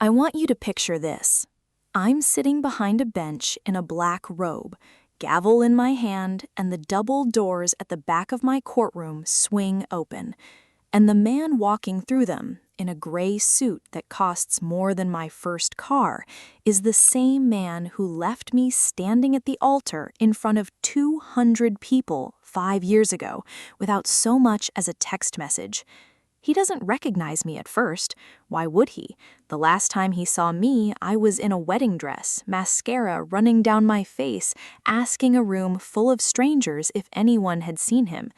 I want you to picture this. I'm sitting behind a bench in a black robe, gavel in my hand, and the double doors at the back of my courtroom swing open. And the man walking through them, in a gray suit that costs more than my first car, is the same man who left me standing at the altar in front of 200 people 5 years ago without so much as a text message. He doesn't recognize me at first. Why would he? The last time he saw me, I was in a wedding dress, mascara running down my face, asking a room full of strangers if anyone had seen him.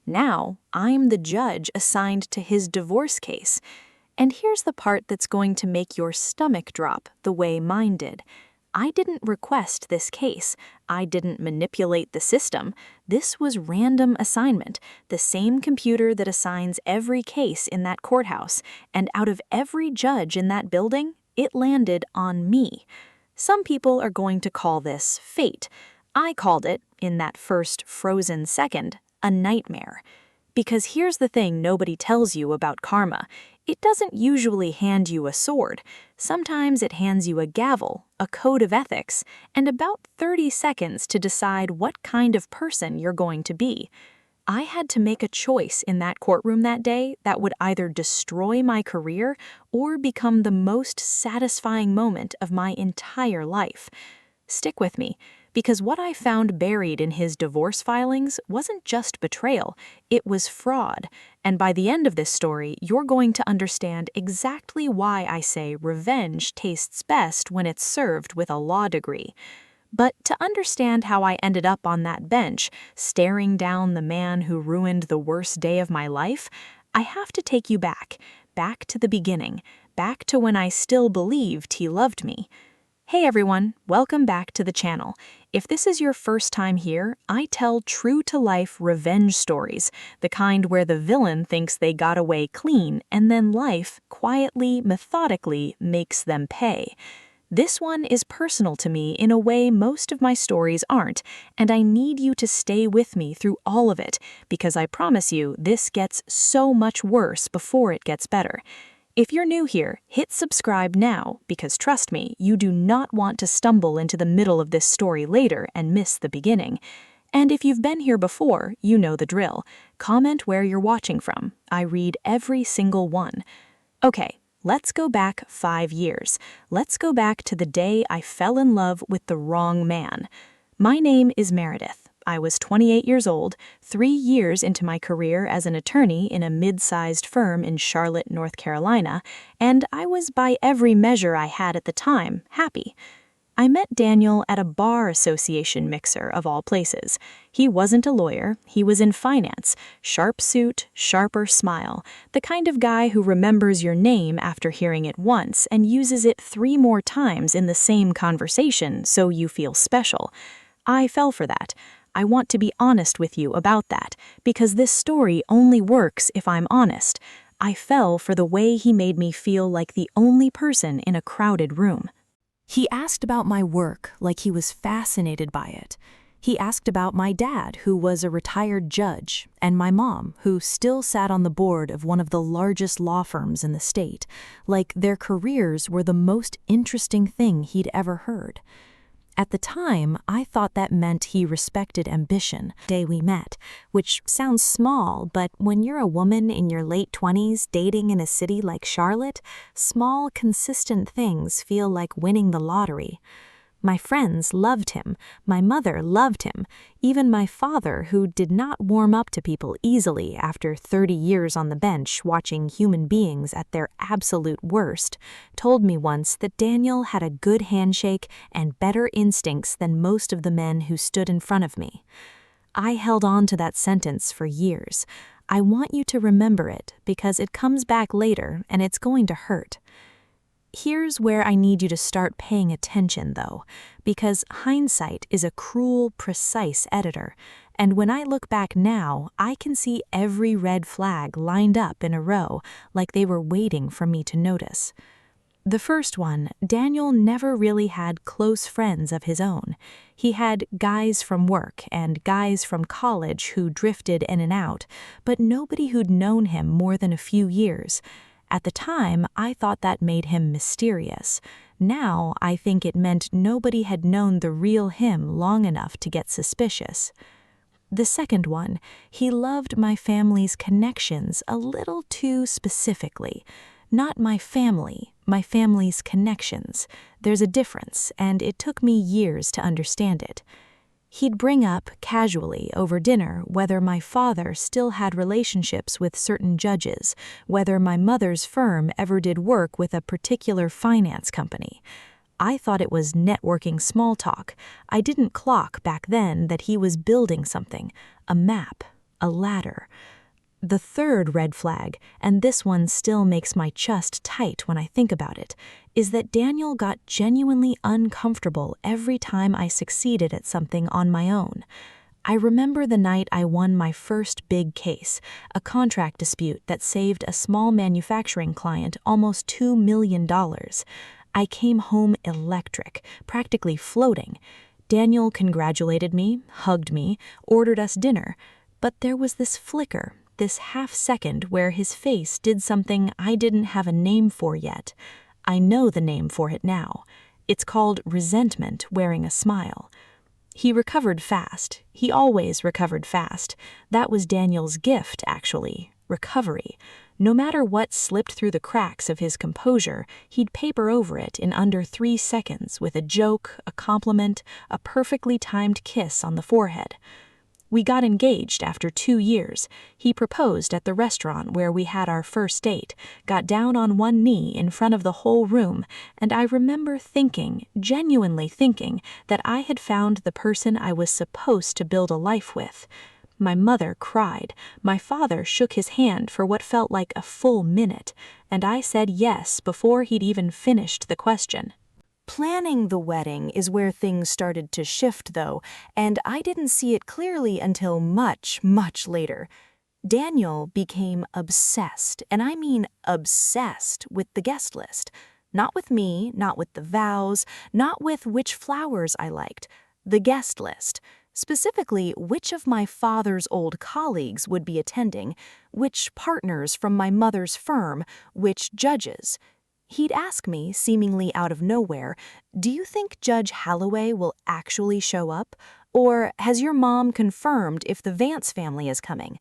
Now, I'm the judge assigned to his divorce case. And here's the part that's going to make your stomach drop the way mine did. I didn't request this case. I didn't manipulate the system. This was random assignment, the same computer that assigns every case in that courthouse, and out of every judge in that building, it landed on me. Some people are going to call this fate. I called it, in that first frozen second, a nightmare. Because here's the thing nobody tells you about karma. It doesn't usually hand you a sword. Sometimes it hands you a gavel, a code of ethics, and about 30 seconds to decide what kind of person you're going to be. I had to make a choice in that courtroom that day that would either destroy my career or become the most satisfying moment of my entire life. Stick with me, because what I found buried in his divorce filings wasn't just betrayal, it was fraud. And by the end of this story, you're going to understand exactly why I say revenge tastes best when it's served with a law degree. But to understand how I ended up on that bench, staring down the man who ruined the worst day of my life, I have to take you back to the beginning, back to when I still believed he loved me. Hey everyone, welcome back to the channel. If this is your first time here, I tell true-to-life revenge stories, the kind where the villain thinks they got away clean and then life, quietly, methodically, makes them pay. This one is personal to me in a way most of my stories aren't, and I need you to stay with me through all of it, because I promise you this gets so much worse before it gets better. If you're new here, hit subscribe now, because trust me, you do not want to stumble into the middle of this story later and miss the beginning. And if you've been here before, you know the drill. Comment where you're watching from. I read every single one. Okay, let's go back 5 years. Let's go back to the day I fell in love with the wrong man. My name is Meredith. I was 28 years old, 3 years into my career as an attorney in a mid-sized firm in Charlotte, North Carolina, and I was, by every measure I had at the time, happy. I met Daniel at a bar association mixer of all places. He wasn't a lawyer, he was in finance, sharp suit, sharper smile, the kind of guy who remembers your name after hearing it once and uses it 3 more times in the same conversation so you feel special. I fell for that. I want to be honest with you about that, because this story only works if I'm honest. I fell for the way he made me feel like the only person in a crowded room. He asked about my work like he was fascinated by it. He asked about my dad, who was a retired judge, and my mom, who still sat on the board of one of the largest law firms in the state, like their careers were the most interesting thing he'd ever heard. At the time, I thought that meant he respected ambition, the day we met, which sounds small, but when you're a woman in your late 20s dating in a city like Charlotte, small, consistent things feel like winning the lottery. My friends loved him, my mother loved him, even my father, who did not warm up to people easily after 30 years on the bench watching human beings at their absolute worst, told me once that Daniel had a good handshake and better instincts than most of the men who stood in front of me. I held on to that sentence for years. I want you to remember it because it comes back later and it's going to hurt. Here's where I need you to start paying attention, though, because hindsight is a cruel, precise editor, and when I look back now, I can see every red flag lined up in a row, like they were waiting for me to notice. The first one, Daniel never really had close friends of his own. He had guys from work and guys from college who drifted in and out, but nobody who'd known him more than a few years. At the time, I thought that made him mysterious. Now, I think it meant nobody had known the real him long enough to get suspicious. The second one, he loved my family's connections a little too specifically. Not my family's connections. There's a difference, and it took me years to understand it. He'd bring up, casually, over dinner, whether my father still had relationships with certain judges, whether my mother's firm ever did work with a particular finance company. I thought it was networking small talk. I didn't clock back then that he was building something, a map, a ladder. The third red flag, and this one still makes my chest tight when I think about it, is that Daniel got genuinely uncomfortable every time I succeeded at something on my own. I remember the night I won my first big case, a contract dispute that saved a small manufacturing client almost $2 million. I came home electric, practically floating. Daniel congratulated me, hugged me, ordered us dinner, but there was this flicker, this half-second where his face did something I didn't have a name for yet. I know the name for it now. It's called resentment wearing a smile. He recovered fast. He always recovered fast. That was Daniel's gift, actually, recovery. No matter what slipped through the cracks of his composure, he'd paper over it in under 3 seconds with a joke, a compliment, a perfectly timed kiss on the forehead. We got engaged after 2 years. He proposed at the restaurant where we had our first date, got down on one knee in front of the whole room, and I remember thinking, genuinely thinking, that I had found the person I was supposed to build a life with. My mother cried. My father shook his hand for what felt like a full minute, and I said yes before he'd even finished the question. Planning the wedding is where things started to shift, though, and I didn't see it clearly until much, much later. Daniel became obsessed, and I mean obsessed, with the guest list. Not with me, not with the vows, not with which flowers I liked. The guest list. Specifically, which of my father's old colleagues would be attending, which partners from my mother's firm, which judges. He'd ask me, seemingly out of nowhere, "Do you think Judge Holloway will actually show up? Or has your mom confirmed if the Vance family is coming?"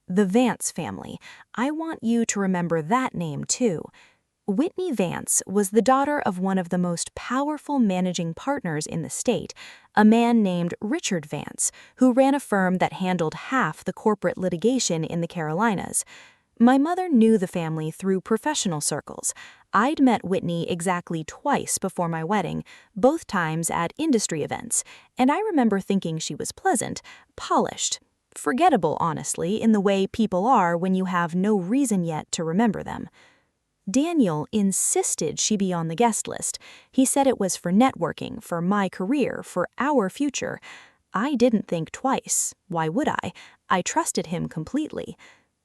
The Vance family. I want you to remember that name, too. Whitney Vance was the daughter of one of the most powerful managing partners in the state, a man named Richard Vance, who ran a firm that handled half the corporate litigation in the Carolinas. My mother knew the family through professional circles. I'd met Whitney exactly twice before my wedding, both times at industry events, and I remember thinking she was pleasant, polished, forgettable, honestly, in the way people are when you have no reason yet to remember them. Daniel insisted she be on the guest list. He said it was for networking, for my career, for our future. I didn't think twice. Why would I? I trusted him completely.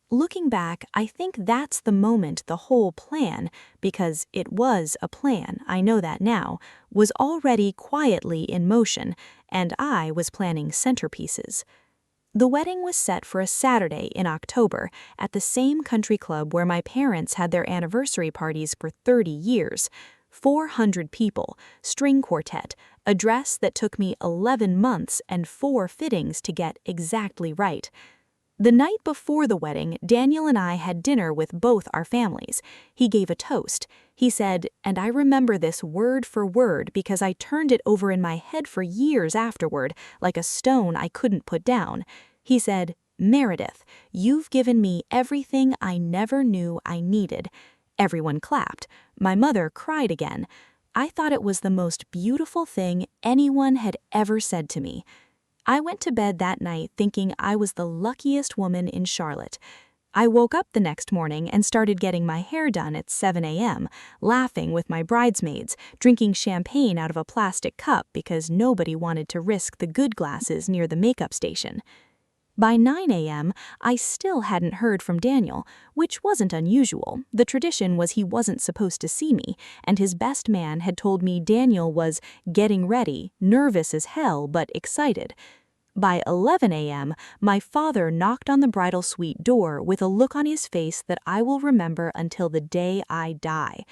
Looking back, I think that's the moment the whole plan, because it was a plan, I know that now, was already quietly in motion, and I was planning centerpieces. The wedding was set for a Saturday in October at the same country club where my parents had their anniversary parties for 30 years. 400 people, string quartet, a dress that took me 11 months and 4 fittings to get exactly right. The night before the wedding, Daniel and I had dinner with both our families. He gave a toast. He said, and I remember this word for word because I turned it over in my head for years afterward, like a stone I couldn't put down. He said, "Meredith, you've given me everything I never knew I needed." Everyone clapped. My mother cried again. I thought it was the most beautiful thing anyone had ever said to me. I went to bed that night thinking I was the luckiest woman in Charlotte. I woke up the next morning and started getting my hair done at 7 a.m., laughing with my bridesmaids, drinking champagne out of a plastic cup because nobody wanted to risk the good glasses near the makeup station. By 9 a.m., I still hadn't heard from Daniel, which wasn't unusual. The tradition was he wasn't supposed to see me, and his best man had told me Daniel was getting ready, nervous as hell but excited. By 11 a.m., my father knocked on the bridal suite door with a look on his face that I will remember until the day I die.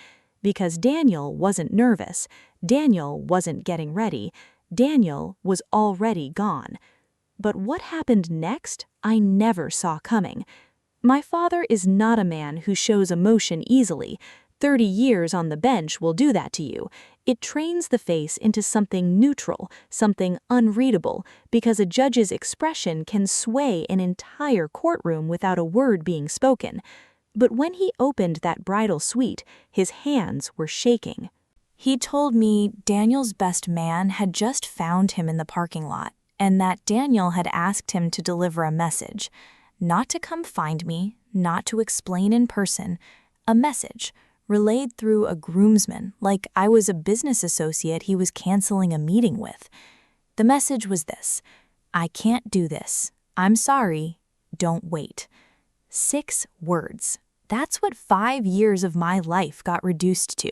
Because Daniel wasn't nervous, Daniel wasn't getting ready, Daniel was already gone. But what happened next, I never saw coming. My father is not a man who shows emotion easily. 30 years on the bench will do that to you. It trains the face into something neutral, something unreadable, because a judge's expression can sway an entire courtroom without a word being spoken. But when he opened that bridal suite, his hands were shaking. He told me Daniel's best man had just found him in the parking lot, and that Daniel had asked him to deliver a message. Not to come find me, not to explain in person, a message, relayed through a groomsman, like I was a business associate he was canceling a meeting with. The message was this: I can't do this. I'm sorry. Don't wait. 6 words. That's what 5 years of my life got reduced to.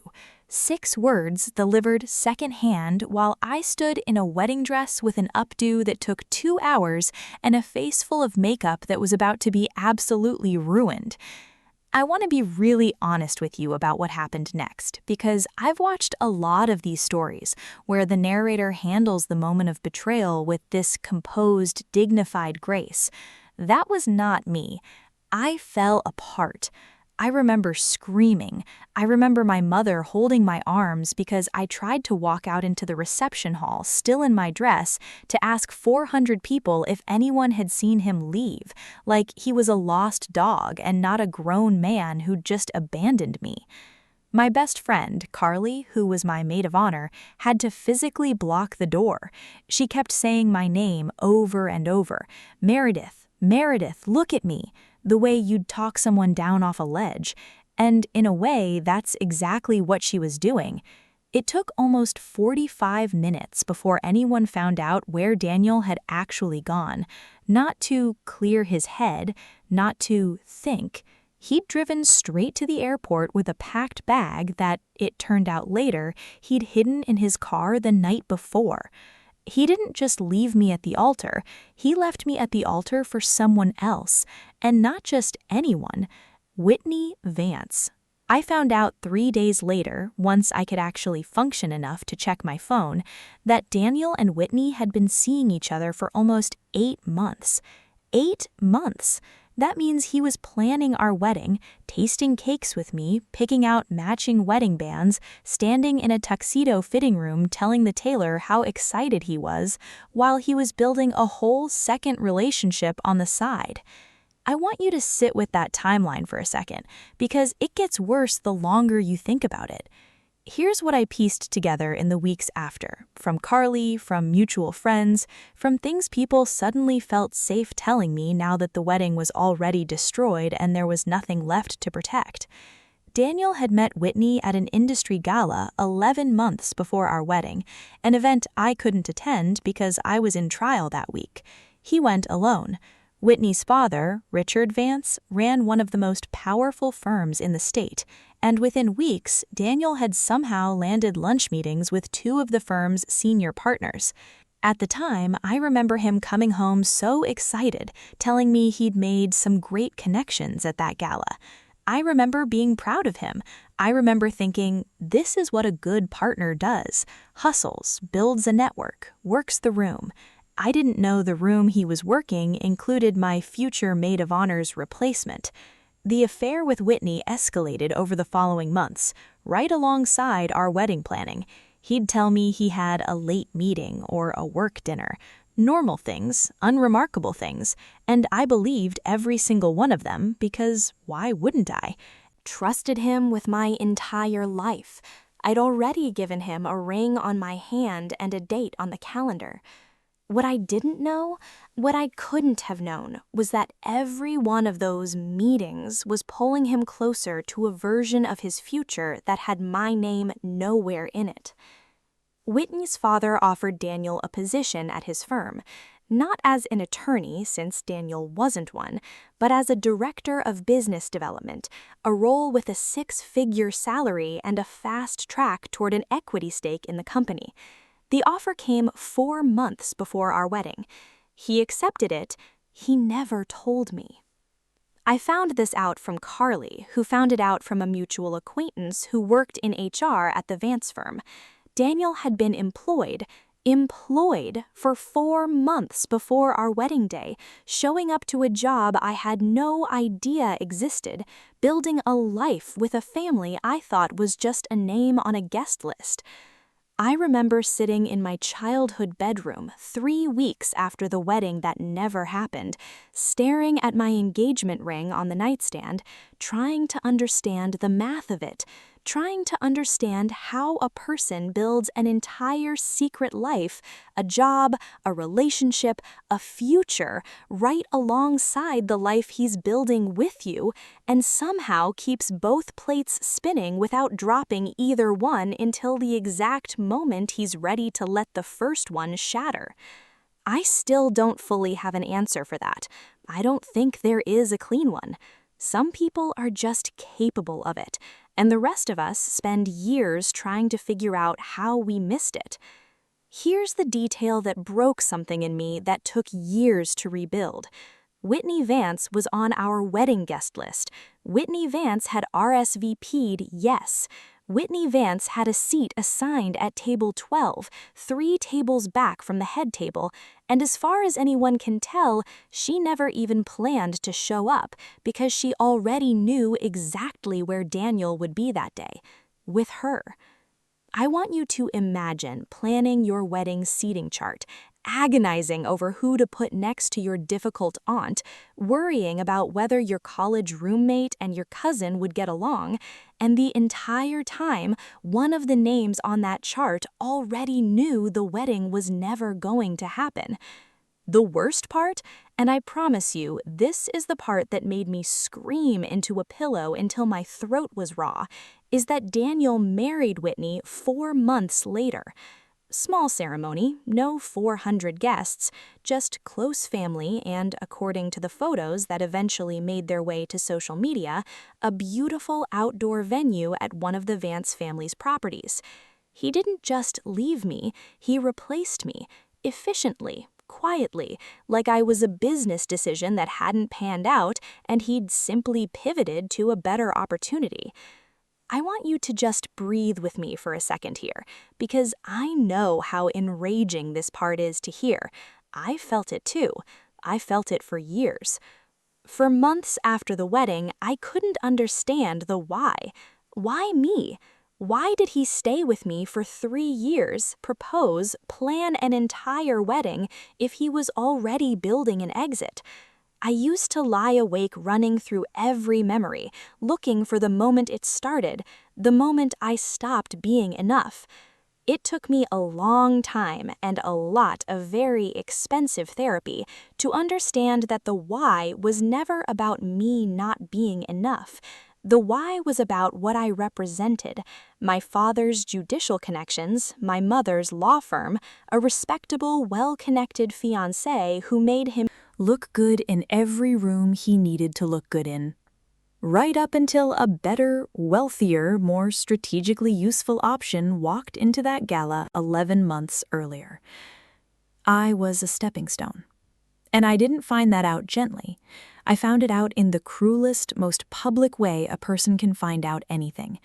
6 words delivered secondhand while I stood in a wedding dress with an updo that took 2 hours and a face full of makeup that was about to be absolutely ruined. I want to be really honest with you about what happened next, because I've watched a lot of these stories where the narrator handles the moment of betrayal with this composed, dignified grace. That was not me. I fell apart. I remember screaming. I remember my mother holding my arms because I tried to walk out into the reception hall, still in my dress, to ask 400 people if anyone had seen him leave, like he was a lost dog and not a grown man who'd just abandoned me. My best friend, Carly, who was my maid of honor, had to physically block the door. She kept saying my name over and over. Meredith, Meredith, look at me. The way you'd talk someone down off a ledge. And in a way, that's exactly what she was doing. It took almost 45 minutes before anyone found out where Daniel had actually gone. Not to clear his head, not to think. He'd driven straight to the airport with a packed bag that, it turned out later, he'd hidden in his car the night before. He didn't just leave me at the altar, he left me at the altar for someone else, and not just anyone, Whitney Vance. I found out 3 days later, once I could actually function enough to check my phone, that Daniel and Whitney had been seeing each other for almost 8 months. 8 months! That means he was planning our wedding, tasting cakes with me, picking out matching wedding bands, standing in a tuxedo fitting room telling the tailor how excited he was, while he was building a whole second relationship on the side. I want you to sit with that timeline for a second, because it gets worse the longer you think about it. Here's what I pieced together in the weeks after, from Carly, from mutual friends, from things people suddenly felt safe telling me now that the wedding was already destroyed and there was nothing left to protect. Daniel had met Whitney at an industry gala 11 months before our wedding, an event I couldn't attend because I was in trial that week. He went alone. Whitney's father, Richard Vance, ran one of the most powerful firms in the state, and within weeks, Daniel had somehow landed lunch meetings with 2 of the firm's senior partners. At the time, I remember him coming home so excited, telling me he'd made some great connections at that gala. I remember being proud of him. I remember thinking, this is what a good partner does. Hustles, builds a network, works the room. I didn't know the room he was working included my future maid of honor's replacement. The affair with Whitney escalated over the following months, right alongside our wedding planning. He'd tell me he had a late meeting or a work dinner. Normal things, unremarkable things, and I believed every single one of them because why wouldn't I? Trusted him with my entire life. I'd already given him a ring on my hand and a date on the calendar. What I didn't know, what I couldn't have known, was that every one of those meetings was pulling him closer to a version of his future that had my name nowhere in it. Whitney's father offered Daniel a position at his firm, not as an attorney, since Daniel wasn't one, but as a director of business development, a role with a 6-figure salary and a fast track toward an equity stake in the company. The offer came 4 months before our wedding. He accepted it. He never told me. I found this out from Carly, who found it out from a mutual acquaintance who worked in HR at the Vance firm. Daniel had been employed for 4 months before our wedding day, showing up to a job I had no idea existed, building a life with a family I thought was just a name on a guest list. I remember sitting in my childhood bedroom 3 weeks after the wedding that never happened, staring at my engagement ring on the nightstand, trying to understand the math of it, trying to understand how a person builds an entire secret life, a job, a relationship, a future, right alongside the life he's building with you, and somehow keeps both plates spinning without dropping either one until the exact moment he's ready to let the first one shatter. I still don't fully have an answer for that. I don't think there is a clean one. Some people are just capable of it, and the rest of us spend years trying to figure out how we missed it. Here's the detail that broke something in me that took years to rebuild. Whitney Vance was on our wedding guest list. Whitney Vance had RSVP'd yes. Whitney Vance had a seat assigned at table 12, 3 tables back from the head table, and as far as anyone can tell, she never even planned to show up because she already knew exactly where Daniel would be that day, with her. I want you to imagine planning your wedding seating chart, agonizing over who to put next to your difficult aunt, worrying about whether your college roommate and your cousin would get along, and the entire time, one of the names on that chart already knew the wedding was never going to happen. The worst part, and I promise you, this is the part that made me scream into a pillow until my throat was raw, is that Daniel married Whitney 4 months later. Small ceremony, no 400 guests, just close family and, according to the photos that eventually made their way to social media, a beautiful outdoor venue at one of the Vance family's properties. He didn't just leave me, he replaced me, efficiently, quietly, like I was a business decision that hadn't panned out and he'd simply pivoted to a better opportunity. I want you to just breathe with me for a second here, because I know how enraging this part is to hear. I felt it too. I felt it for years. For months after the wedding, I couldn't understand the why. Why me? Why did he stay with me for 3 years, propose, plan an entire wedding if he was already building an exit? I used to lie awake running through every memory, looking for the moment it started, the moment I stopped being enough. It took me a long time and a lot of very expensive therapy to understand that the why was never about me not being enough. The why was about what I represented: my father's judicial connections, my mother's law firm, a respectable, well-connected fiancé who made him look good in every room he needed to look good in. Right up until a better, wealthier, more strategically useful option walked into that gala 11 months earlier. I was a stepping stone. And I didn't find that out gently. I found it out in the cruelest, most public way a person can find out anything.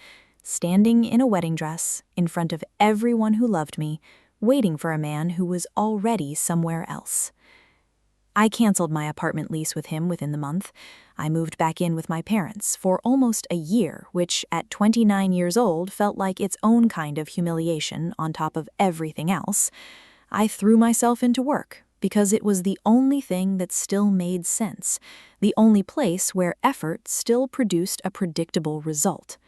Standing in a wedding dress, in front of everyone who loved me, waiting for a man who was already somewhere else. I canceled my apartment lease with him within the month. I moved back in with my parents for almost a year, which at 29 years old felt like its own kind of humiliation on top of everything else. I threw myself into work because it was the only thing that still made sense, the only place where effort still produced a predictable result.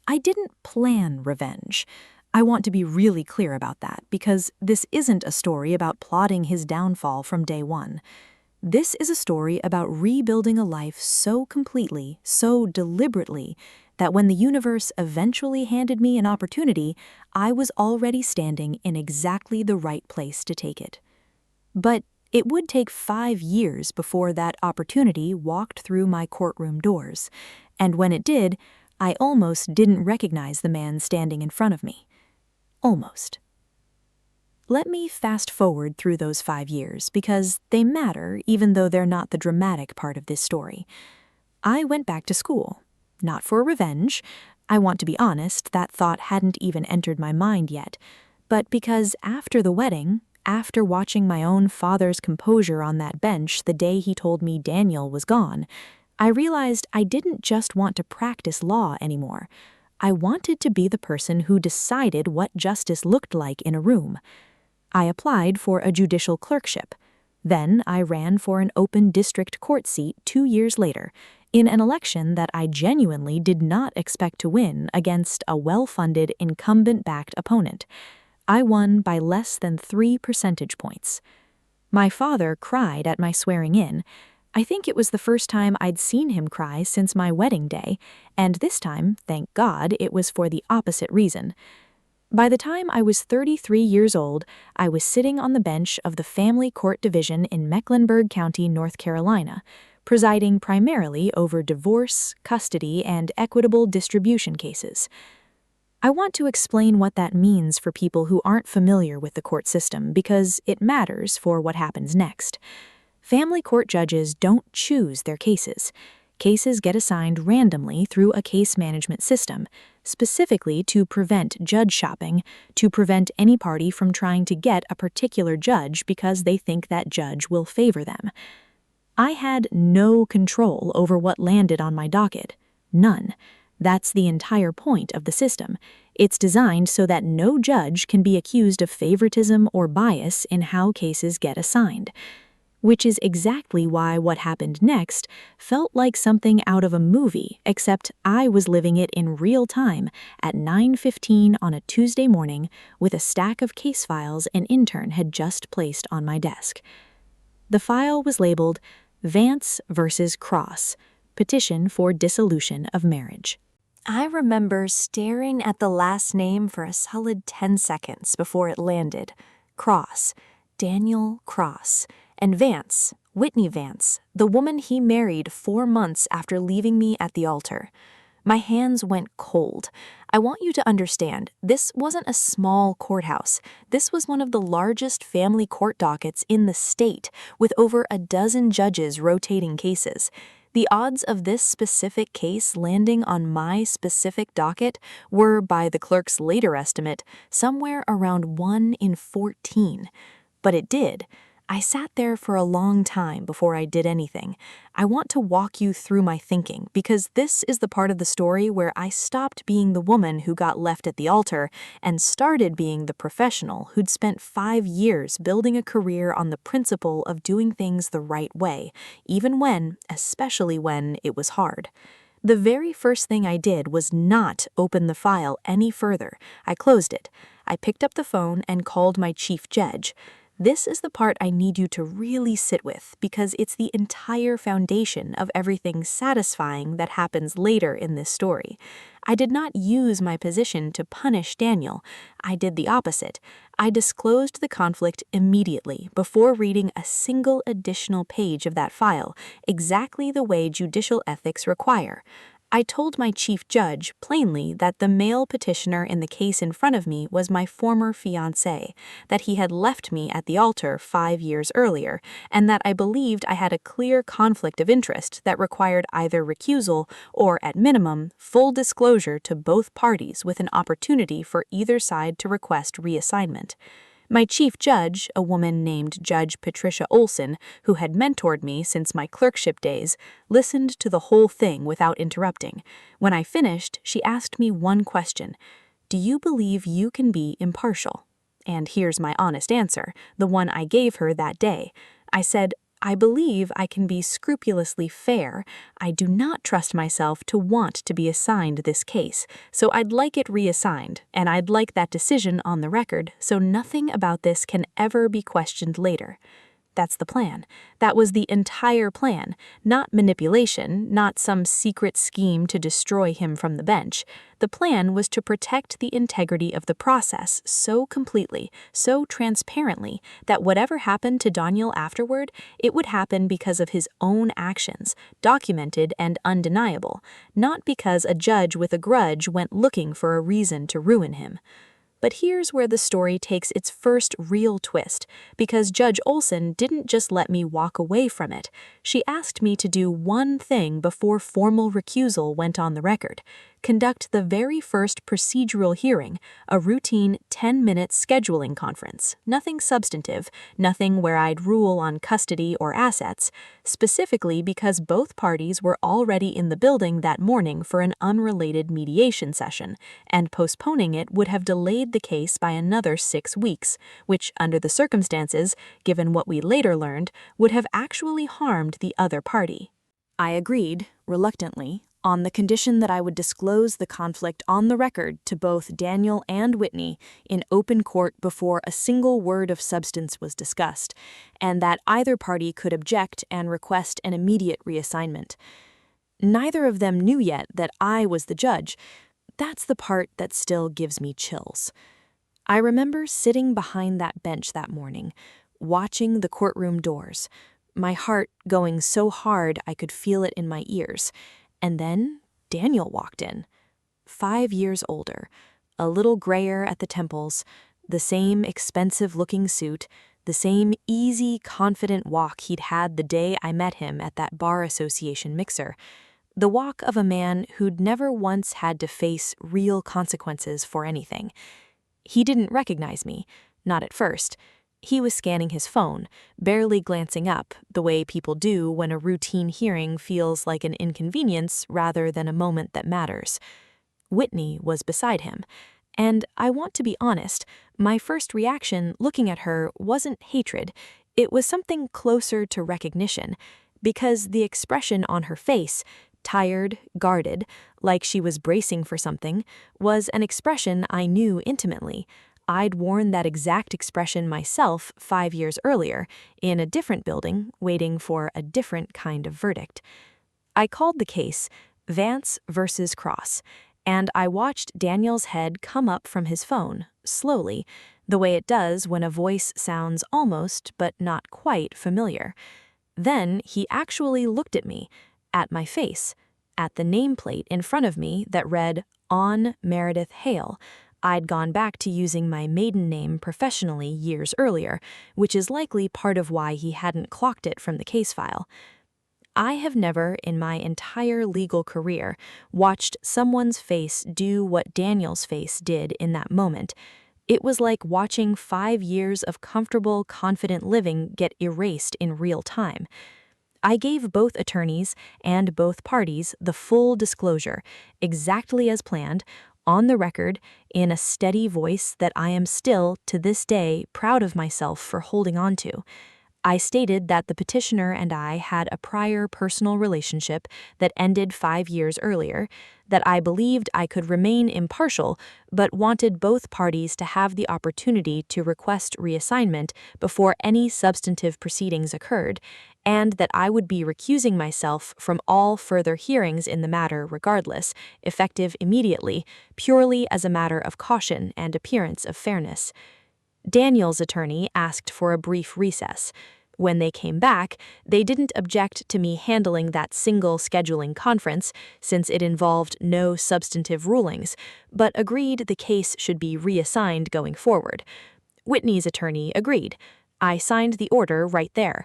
I didn't plan revenge. I want to be really clear about that, because this isn't a story about plotting his downfall from day one. This is a story about rebuilding a life so completely, so deliberately, that when the universe eventually handed me an opportunity, I was already standing in exactly the right place to take it. But it would take 5 years before that opportunity walked through my courtroom doors, and when it did, I almost didn't recognize the man standing in front of me. Almost. Let me fast forward through those 5 years because they matter even though they're not the dramatic part of this story. I went back to school. Not for revenge. I want to be honest, that thought hadn't even entered my mind yet. But because after the wedding, after watching my own father's composure on that bench the day he told me Daniel was gone, I realized I didn't just want to practice law anymore. I wanted to be the person who decided what justice looked like in a room. I applied for a judicial clerkship. Then I ran for an open district court seat 2 years later, in an election that I genuinely did not expect to win against a well-funded, incumbent-backed opponent. I won by less than 3 percentage points. My father cried at my swearing-in. I think it was the first time I'd seen him cry since my wedding day, and this time, thank God, it was for the opposite reason. By the time I was 33 years old, I was sitting on the bench of the Family Court Division in Mecklenburg County, North Carolina, presiding primarily over divorce, custody, and equitable distribution cases. I want to explain what that means for people who aren't familiar with the court system because it matters for what happens next. Family court judges don't choose their cases. Cases get assigned randomly through a case management system, specifically to prevent judge shopping, to prevent any party from trying to get a particular judge because they think that judge will favor them. I had no control over what landed on my docket. None. That's the entire point of the system. It's designed so that no judge can be accused of favoritism or bias in how cases get assigned. Which is exactly why what happened next felt like something out of a movie, except I was living it in real time at 9:15 on a Tuesday morning with a stack of case files an intern had just placed on my desk. The file was labeled Vance versus Cross, Petition for Dissolution of Marriage. I remember staring at the last name for a solid 10 seconds before it landed. Cross, Daniel Cross. And Vance, Whitney Vance, the woman he married 4 months after leaving me at the altar. My hands went cold. I want you to understand, this wasn't a small courthouse. This was one of the largest family court dockets in the state, with over a dozen judges rotating cases. The odds of this specific case landing on my specific docket were, by the clerk's later estimate, somewhere around 1 in 14. But it did. I sat there for a long time before I did anything. I want to walk you through my thinking because this is the part of the story where I stopped being the woman who got left at the altar and started being the professional who'd spent 5 years building a career on the principle of doing things the right way, even when, especially when, it was hard. The very first thing I did was not open the file any further. I closed it. I picked up the phone and called my chief judge. This is the part I need you to really sit with because it's the entire foundation of everything satisfying that happens later in this story. I did not use my position to punish Daniel. I did the opposite. I disclosed the conflict immediately before reading a single additional page of that file, exactly the way judicial ethics require. I told my chief judge plainly that the male petitioner in the case in front of me was my former fiancé, that he had left me at the altar 5 years earlier, and that I believed I had a clear conflict of interest that required either recusal or, at minimum, full disclosure to both parties with an opportunity for either side to request reassignment. My chief judge, a woman named Judge Patricia Olson, who had mentored me since my clerkship days, listened to the whole thing without interrupting. When I finished, she asked me one question: "Do you believe you can be impartial?" And here's my honest answer, the one I gave her that day. I said, "I believe I can be scrupulously fair. I do not trust myself to want to be assigned this case, so I'd like it reassigned, and I'd like that decision on the record so nothing about this can ever be questioned later." That's the plan. That was the entire plan, not manipulation, not some secret scheme to destroy him from the bench. The plan was to protect the integrity of the process so completely, so transparently, that whatever happened to Daniel afterward, it would happen because of his own actions, documented and undeniable, not because a judge with a grudge went looking for a reason to ruin him. But here's where the story takes its first real twist, because Judge Olson didn't just let me walk away from it. She asked me to do one thing before formal recusal went on the record: conduct the very first procedural hearing, a routine 10-minute scheduling conference. Nothing substantive, nothing where I'd rule on custody or assets, specifically because both parties were already in the building that morning for an unrelated mediation session, and postponing it would have delayed the case by another 6 weeks, which, under the circumstances, given what we later learned, would have actually harmed the other party. I agreed, reluctantly, on the condition that I would disclose the conflict on the record to both Daniel and Whitney in open court before a single word of substance was discussed, and that either party could object and request an immediate reassignment. Neither of them knew yet that I was the judge. That's the part that still gives me chills. I remember sitting behind that bench that morning, watching the courtroom doors, my heart going so hard I could feel it in my ears. And then Daniel walked in, 5 years older, a little grayer at the temples, the same expensive-looking suit, the same easy, confident walk he'd had the day I met him at that bar association mixer, the walk of a man who'd never once had to face real consequences for anything. He didn't recognize me, not at first. He was scanning his phone, barely glancing up, the way people do when a routine hearing feels like an inconvenience rather than a moment that matters. Whitney was beside him, and I want to be honest, my first reaction looking at her wasn't hatred. It was something closer to recognition, because the expression on her face, tired, guarded, like she was bracing for something, was an expression I knew intimately. I'd worn that exact expression myself 5 years earlier, in a different building, waiting for a different kind of verdict. I called the case Vance versus Cross, and I watched Daniel's head come up from his phone, slowly, the way it does when a voice sounds almost, but not quite, familiar. Then he actually looked at me, at my face, at the nameplate in front of me that read, "On Meredith Hale." I'd gone back to using my maiden name professionally years earlier, which is likely part of why he hadn't clocked it from the case file. I have never, in my entire legal career, watched someone's face do what Daniel's face did in that moment. It was like watching 5 years of comfortable, confident living get erased in real time. I gave both attorneys and both parties the full disclosure, exactly as planned, on the record, in a steady voice that I am still, to this day, proud of myself for holding on to. I stated that the petitioner and I had a prior personal relationship that ended 5 years earlier, that I believed I could remain impartial, but wanted both parties to have the opportunity to request reassignment before any substantive proceedings occurred, and that I would be recusing myself from all further hearings in the matter regardless, effective immediately, purely as a matter of caution and appearance of fairness. Daniel's attorney asked for a brief recess. When they came back, they didn't object to me handling that single scheduling conference, since it involved no substantive rulings, but agreed the case should be reassigned going forward. Whitney's attorney agreed. I signed the order right there.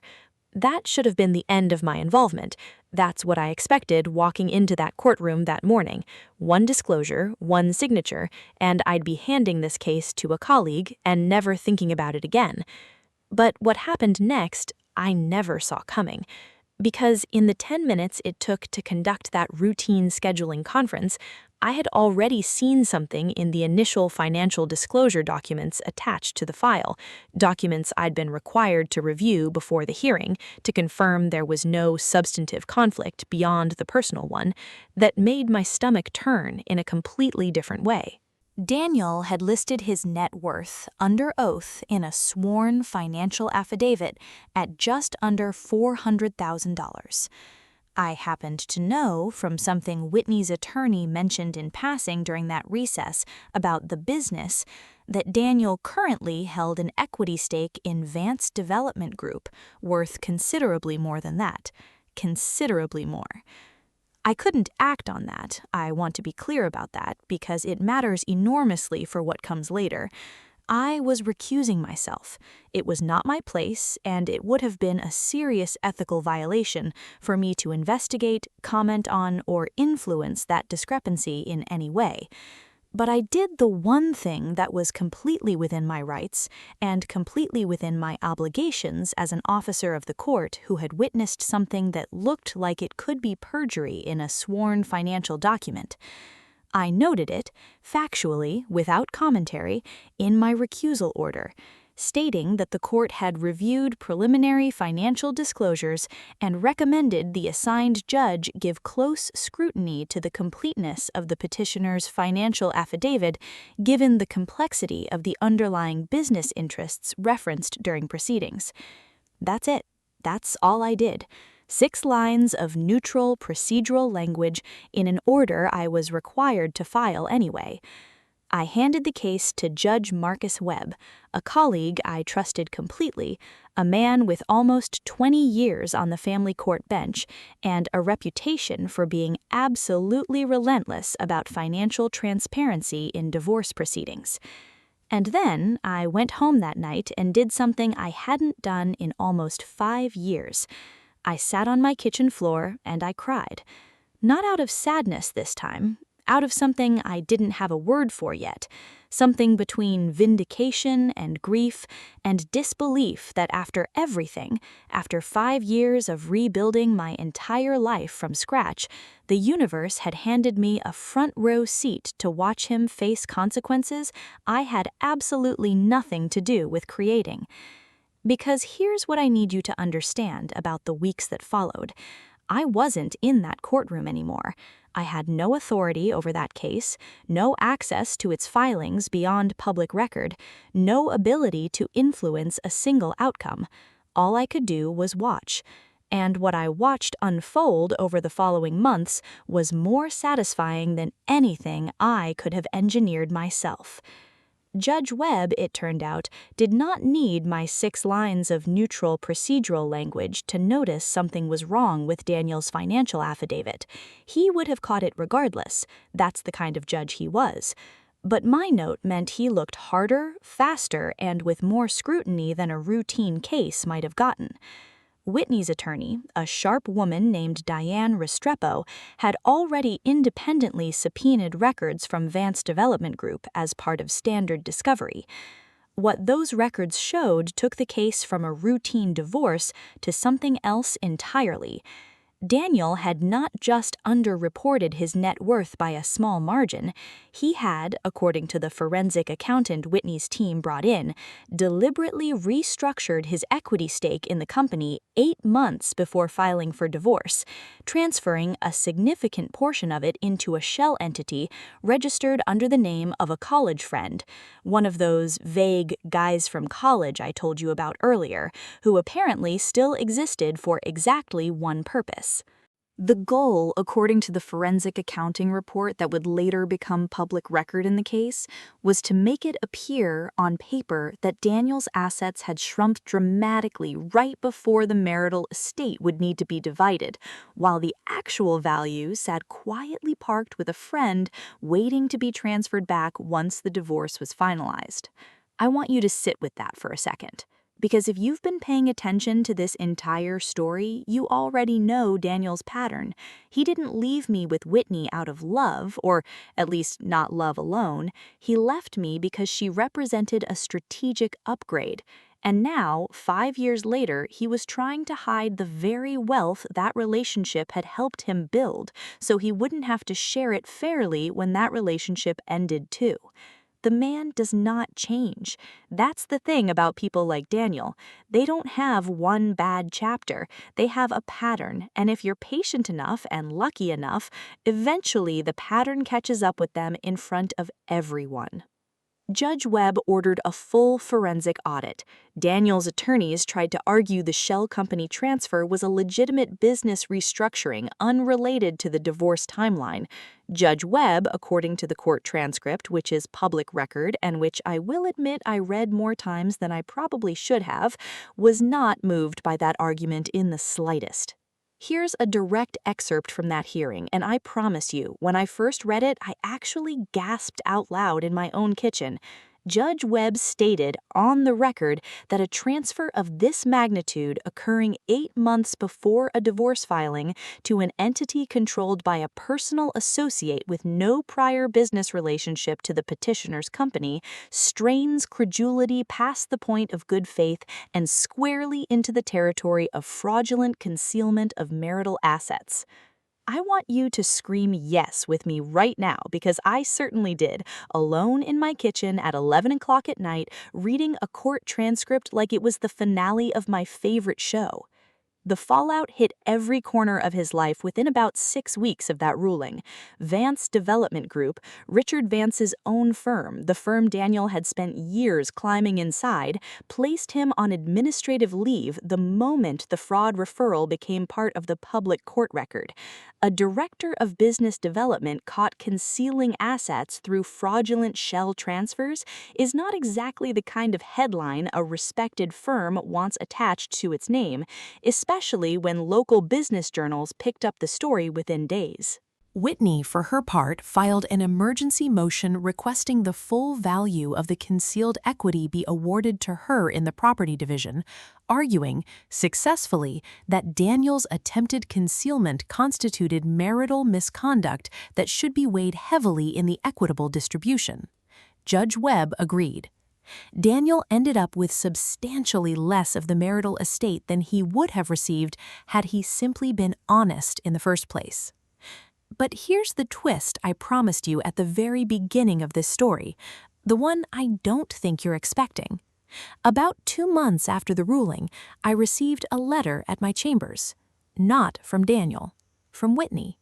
That should have been the end of my involvement. That's what I expected walking into that courtroom that morning. One disclosure, one signature, and I'd be handing this case to a colleague and never thinking about it again. But what happened next, I never saw coming. Because in the 10 minutes it took to conduct that routine scheduling conference, I had already seen something in the initial financial disclosure documents attached to the file, documents I'd been required to review before the hearing to confirm there was no substantive conflict beyond the personal one, that made my stomach turn in a completely different way. Daniel had listed his net worth under oath in a sworn financial affidavit at just under $400,000. I happened to know from something Whitney's attorney mentioned in passing during that recess about the business that Daniel currently held an equity stake in Vance Development Group, worth considerably more than that. Considerably more. I couldn't act on that. I want to be clear about that because it matters enormously for what comes later. I was recusing myself. It was not my place, and it would have been a serious ethical violation for me to investigate, comment on, or influence that discrepancy in any way. But I did the one thing that was completely within my rights and completely within my obligations as an officer of the court who had witnessed something that looked like it could be perjury in a sworn financial document. I noted it, factually, without commentary, in my recusal order, stating that the court had reviewed preliminary financial disclosures and recommended the assigned judge give close scrutiny to the completeness of the petitioner's financial affidavit given the complexity of the underlying business interests referenced during proceedings. That's it. That's all I did. 6 lines of neutral procedural language in an order I was required to file anyway. I handed the case to Judge Marcus Webb, a colleague I trusted completely, a man with almost 20 years on the family court bench and a reputation for being absolutely relentless about financial transparency in divorce proceedings. And then I went home that night and did something I hadn't done in almost 5 years. I sat on my kitchen floor and I cried. Not out of sadness this time, out of something I didn't have a word for yet, something between vindication and grief and disbelief that after everything, after 5 years of rebuilding my entire life from scratch, the universe had handed me a front row seat to watch him face consequences I had absolutely nothing to do with creating. Because here's what I need you to understand about the weeks that followed. I wasn't in that courtroom anymore. I had no authority over that case, no access to its filings beyond public record, no ability to influence a single outcome. All I could do was watch. And what I watched unfold over the following months was more satisfying than anything I could have engineered myself. Judge Webb, it turned out, did not need my 6 lines of neutral procedural language to notice something was wrong with Daniel's financial affidavit. He would have caught it regardless. That's the kind of judge he was. But my note meant he looked harder, faster, and with more scrutiny than a routine case might have gotten. Whitney's attorney, a sharp woman named Diane Restrepo, had already independently subpoenaed records from Vance Development Group as part of standard discovery. What those records showed took the case from a routine divorce to something else entirely. Daniel had not just underreported his net worth by a small margin. He had, according to the forensic accountant Whitney's team brought in, deliberately restructured his equity stake in the company 8 months before filing for divorce, transferring a significant portion of it into a shell entity registered under the name of a college friend, one of those vague guys from college I told you about earlier, who apparently still existed for exactly one purpose. The goal, according to the forensic accounting report that would later become public record in the case, was to make it appear on paper that Daniel's assets had shrunk dramatically right before the marital estate would need to be divided, while the actual value sat quietly parked with a friend waiting to be transferred back once the divorce was finalized. I want you to sit with that for a second. Because if you've been paying attention to this entire story, you already know Daniel's pattern. He didn't leave me with Whitney out of love, or at least not love alone. He left me because she represented a strategic upgrade. And now, 5 years later, he was trying to hide the very wealth that relationship had helped him build, so he wouldn't have to share it fairly when that relationship ended too. The man does not change. That's the thing about people like Daniel. They don't have one bad chapter. They have a pattern, and if you're patient enough and lucky enough, eventually the pattern catches up with them in front of everyone. Judge Webb ordered a full forensic audit. Daniel's attorneys tried to argue the shell company transfer was a legitimate business restructuring unrelated to the divorce timeline. Judge Webb, according to the court transcript, which is public record and which I will admit I read more times than I probably should have, was not moved by that argument in the slightest. Here's a direct excerpt from that hearing, and I promise you, when I first read it, I actually gasped out loud in my own kitchen. Judge Webb stated on the record that a transfer of this magnitude occurring 8 months before a divorce filing to an entity controlled by a personal associate with no prior business relationship to the petitioner's company strains credulity past the point of good faith and squarely into the territory of fraudulent concealment of marital assets. I want you to scream yes with me right now because I certainly did, alone in my kitchen at 11 o'clock at night, reading a court transcript like it was the finale of my favorite show. The fallout hit every corner of his life within about 6 weeks of that ruling. Vance Development Group, Richard Vance's own firm, the firm Daniel had spent years climbing inside, placed him on administrative leave the moment the fraud referral became part of the public court record. A director of business development caught concealing assets through fraudulent shell transfers is not exactly the kind of headline a respected firm wants attached to its name, especially when local business journals picked up the story within days. Whitney, for her part, filed an emergency motion requesting the full value of the concealed equity be awarded to her in the property division, arguing, successfully, that Daniel's attempted concealment constituted marital misconduct that should be weighed heavily in the equitable distribution. Judge Webb agreed. Daniel ended up with substantially less of the marital estate than he would have received had he simply been honest in the first place. But here's the twist I promised you at the very beginning of this story, the one I don't think you're expecting. About 2 months after the ruling, I received a letter at my chambers. Not from Daniel, from Whitney.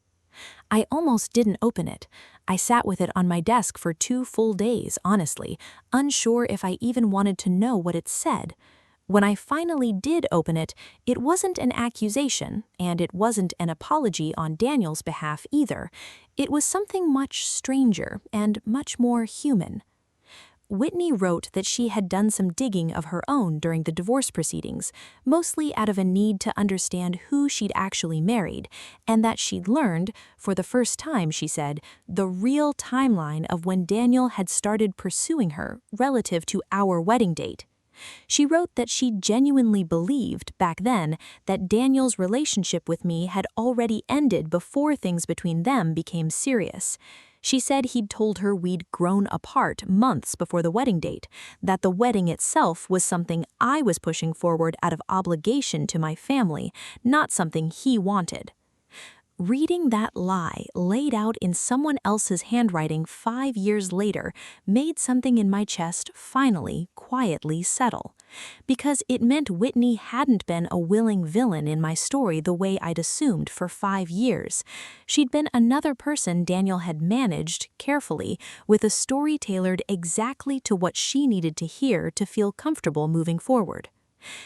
I almost didn't open it. I sat with it on my desk for 2 full days, honestly, unsure if I even wanted to know what it said. When I finally did open it, it wasn't an accusation, and it wasn't an apology on Daniel's behalf either. It was something much stranger and much more human. Whitney wrote that she had done some digging of her own during the divorce proceedings, mostly out of a need to understand who she'd actually married, and that she'd learned, for the first time, she said, the real timeline of when Daniel had started pursuing her relative to our wedding date. She wrote that she genuinely believed, back then, that Daniel's relationship with me had already ended before things between them became serious. She said he'd told her we'd grown apart months before the wedding date, that the wedding itself was something I was pushing forward out of obligation to my family, not something he wanted. Reading that lie laid out in someone else's handwriting 5 years later made something in my chest finally, quietly settle. Because it meant Whitney hadn't been a willing villain in my story the way I'd assumed for 5 years. She'd been another person Daniel had managed, carefully, with a story tailored exactly to what she needed to hear to feel comfortable moving forward.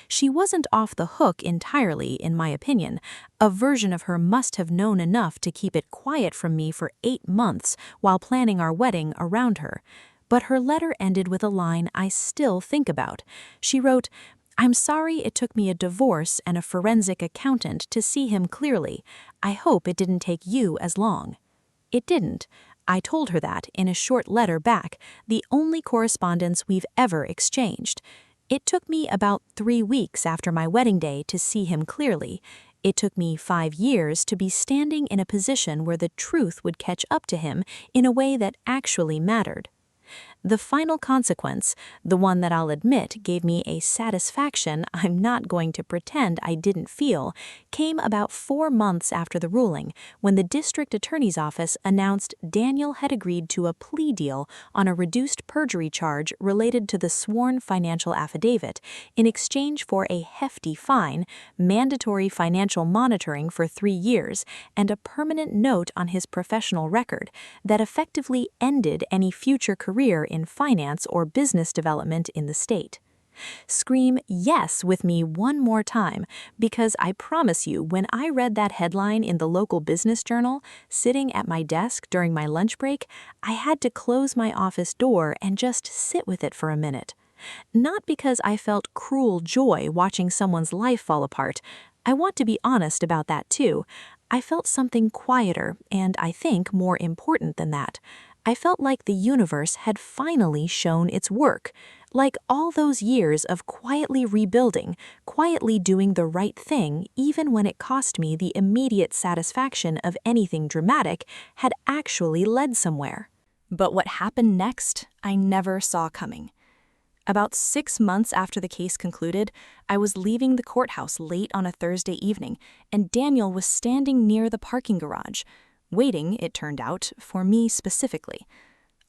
She wasn't off the hook entirely, in my opinion. A version of her must have known enough to keep it quiet from me for 8 months while planning our wedding around her. But her letter ended with a line I still think about. She wrote, "I'm sorry it took me a divorce and a forensic accountant to see him clearly. I hope it didn't take you as long." It didn't. I told her that in a short letter back, the only correspondence we've ever exchanged. It took me about 3 weeks after my wedding day to see him clearly. It took me 5 years to be standing in a position where the truth would catch up to him in a way that actually mattered. The final consequence, the one that I'll admit gave me a satisfaction I'm not going to pretend I didn't feel, came about 4 months after the ruling, when the district attorney's office announced Daniel had agreed to a plea deal on a reduced perjury charge related to the sworn financial affidavit in exchange for a hefty fine, mandatory financial monitoring for 3 years, and a permanent note on his professional record that effectively ended any future career in finance or business development in the state. Scream yes with me one more time, because I promise you, when I read that headline in the local business journal, sitting at my desk during my lunch break, I had to close my office door and just sit with it for a minute. Not because I felt cruel joy watching someone's life fall apart. I want to be honest about that too. I felt something quieter and I think more important than that. I felt like the universe had finally shown its work, like all those years of quietly rebuilding, quietly doing the right thing, even when it cost me the immediate satisfaction of anything dramatic, had actually led somewhere. But what happened next, I never saw coming. About 6 months after the case concluded, I was leaving the courthouse late on a Thursday evening, and Daniel was standing near the parking garage, waiting, it turned out, for me specifically.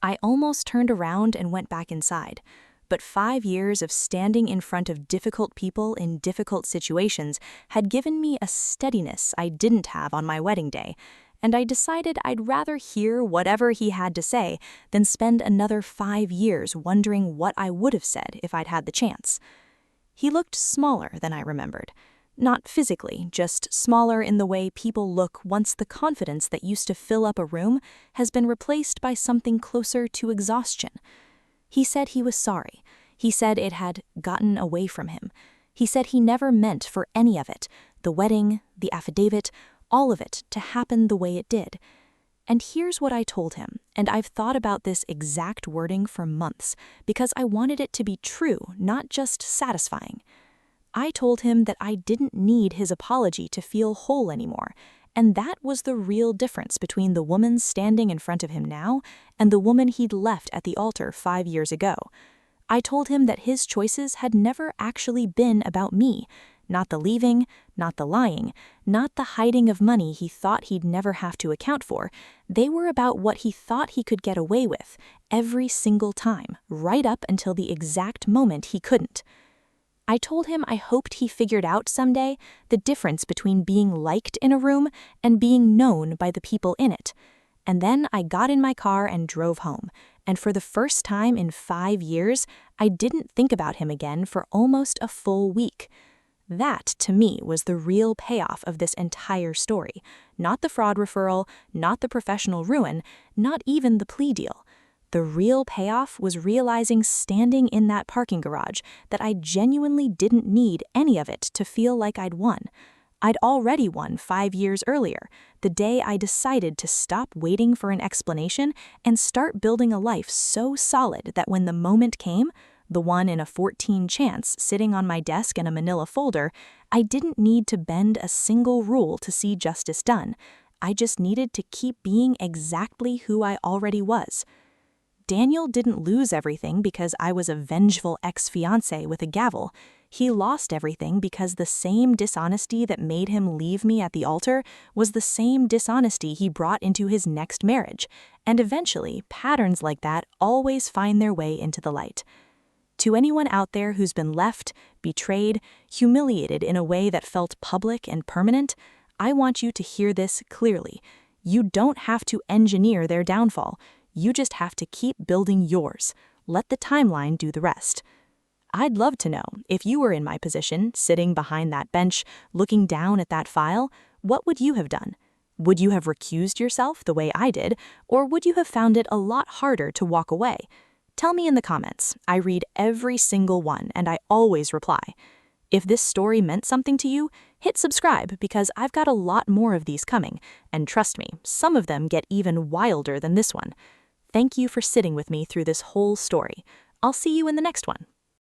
I almost turned around and went back inside, but 5 years of standing in front of difficult people in difficult situations had given me a steadiness I didn't have on my wedding day, and I decided I'd rather hear whatever he had to say than spend another 5 years wondering what I would have said if I'd had the chance. He looked smaller than I remembered. Not physically, just smaller in the way people look once the confidence that used to fill up a room has been replaced by something closer to exhaustion. He said he was sorry. He said it had gotten away from him. He said he never meant for any of it, the wedding, the affidavit, all of it, to happen the way it did. And here's what I told him, and I've thought about this exact wording for months because I wanted it to be true, not just satisfying. I told him that I didn't need his apology to feel whole anymore, and that was the real difference between the woman standing in front of him now and the woman he'd left at the altar 5 years ago. I told him that his choices had never actually been about me, not the leaving, not the lying, not the hiding of money he thought he'd never have to account for. They were about what he thought he could get away with every single time, right up until the exact moment he couldn't. I told him I hoped he figured out someday the difference between being liked in a room and being known by the people in it. And then I got in my car and drove home, and for the first time in 5 years, I didn't think about him again for almost a full week. That, to me, was the real payoff of this entire story. Not the fraud referral, not the professional ruin, not even the plea deal. The real payoff was realizing standing in that parking garage that I genuinely didn't need any of it to feel like I'd won. I'd already won 5 years earlier, the day I decided to stop waiting for an explanation and start building a life so solid that when the moment came, the one in a 14 chance sitting on my desk in a manila folder, I didn't need to bend a single rule to see justice done. I just needed to keep being exactly who I already was. Daniel didn't lose everything because I was a vengeful ex-fiancé with a gavel. He lost everything because the same dishonesty that made him leave me at the altar was the same dishonesty he brought into his next marriage. And eventually, patterns like that always find their way into the light. To anyone out there who's been left, betrayed, humiliated in a way that felt public and permanent, I want you to hear this clearly. You don't have to engineer their downfall. You just have to keep building yours. Let the timeline do the rest. I'd love to know, if you were in my position, sitting behind that bench, looking down at that file, what would you have done? Would you have recused yourself the way I did, or would you have found it a lot harder to walk away? Tell me in the comments. I read every single one, and I always reply. If this story meant something to you, hit subscribe because I've got a lot more of these coming, and trust me, some of them get even wilder than this one. Thank you for sitting with me through this whole story. I'll see you in the next one.